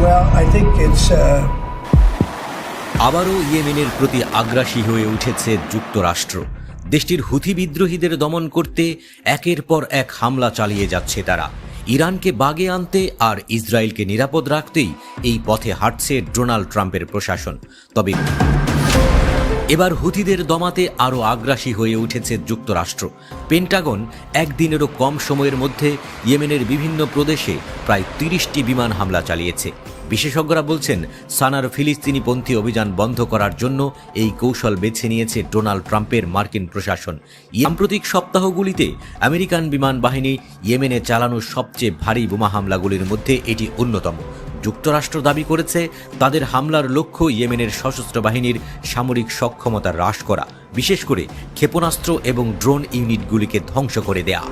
Well, I think it's আবারও ইয়েমেনের প্রতি আগ্রাসী হয়ে উঠেছে যুক্তরাষ্ট্র। দেশটির হুথি বিদ্রোহীদের দমন করতে একের পর এক হামলা চালিয়ে যাচ্ছে তারা। ইরানকে বাগে আনতে আর ইসরায়েলকে নিরাপদ রাখতেই এই পথে হাঁটছে ডোনাল্ড ট্রাম্পের প্রশাসন। তবে এবার হুথিদের দমাতে আরও আগ্রাসী হয়ে উঠেছে যুক্তরাষ্ট্র। পেন্টাগন একদিনেরও কম সময়ের মধ্যে ইয়েমেনের বিভিন্ন প্রদেশে প্রায় 30টি বিমান হামলা চালিয়েছে। বিশেষজ্ঞরা বলছেন, সানার ফিলিস্তিনিপন্থী অভিযান বন্ধ করার জন্য এই কৌশল বেছে নিয়েছে ডোনাল্ড ট্রাম্পের মার্কিন প্রশাসন। সাম্প্রতিক সপ্তাহগুলিতে আমেরিকান বিমান বাহিনী ইয়েমেনে চালানো সবচেয়ে ভারী বোমা হামলাগুলির মধ্যে এটি অন্যতম। যুক্তরাষ্ট্র দাবি করেছে তাদের হামলার লক্ষ্য ইয়েমেনের সশস্ত্র বাহিনীর সামরিক সক্ষমতা হ্রাস করা, বিশেষ করে ক্ষেপণাস্ত্র এবং ড্রোন ইউনিটগুলিকে ধ্বংস করে দেয়া।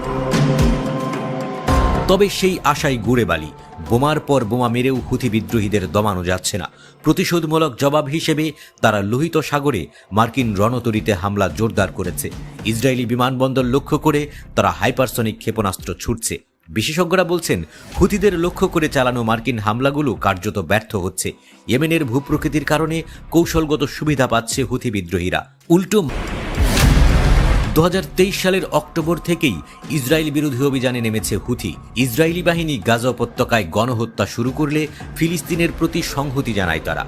তবে সেই আশাই গুড়ে বালি। বোমার পর বোমা মেরেও হুথি বিদ্রোহীদের দমানো যাচ্ছে না। প্রতিশোধমূলক জবাব হিসেবে তারা লোহিত সাগরে মার্কিন রণতরীতে হামলা জোরদার করেছে। ইসরায়েলি বিমানবন্দর লক্ষ্য করে তারা হাইপারসনিক ক্ষেপণাস্ত্র ছুটছে। বিশেষজ্ঞরা বলছেন, হুথিদের লক্ষ্য করে চালানো মার্কিন হামলাগুলো কার্যত ব্যর্থ হচ্ছে। ইয়েমেনের ভূপ্রকৃতির কারণে কৌশলগত সুবিধা পাচ্ছে হুথি বিদ্রোহীরা। উল্টো 2023 সালের অক্টোবর থেকেই ইসরায়েল বিরোধী অভিযানে নেমেছে হুথি। ইসরায়েলি বাহিনী গাজা উপত্যকায় গণহত্যা শুরু করলে ফিলিস্তিনের প্রতি সংহতি জানায় তারা।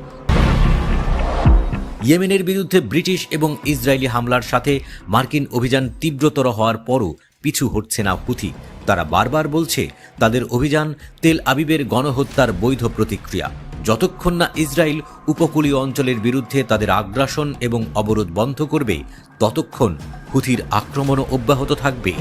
ইয়েমেনের বিরুদ্ধে ব্রিটিশ এবং ইসরায়েলি হামলার সাথে মার্কিন অভিযান তীব্রতর হওয়ার পরও পিছু হটছে না হুথি। তারা বারবার বলছে তাদের অভিযান তেল আবিবের গণহত্যার বৈধ প্রতিক্রিয়া। যতক্ষণ না ইসরায়েল উপকূলীয় অঞ্চলের বিরুদ্ধে তাদের আগ্রাসন এবং অবরোধ বন্ধ করবে, ততক্ষণ হুথির আক্রমণও অব্যাহত থাকবে।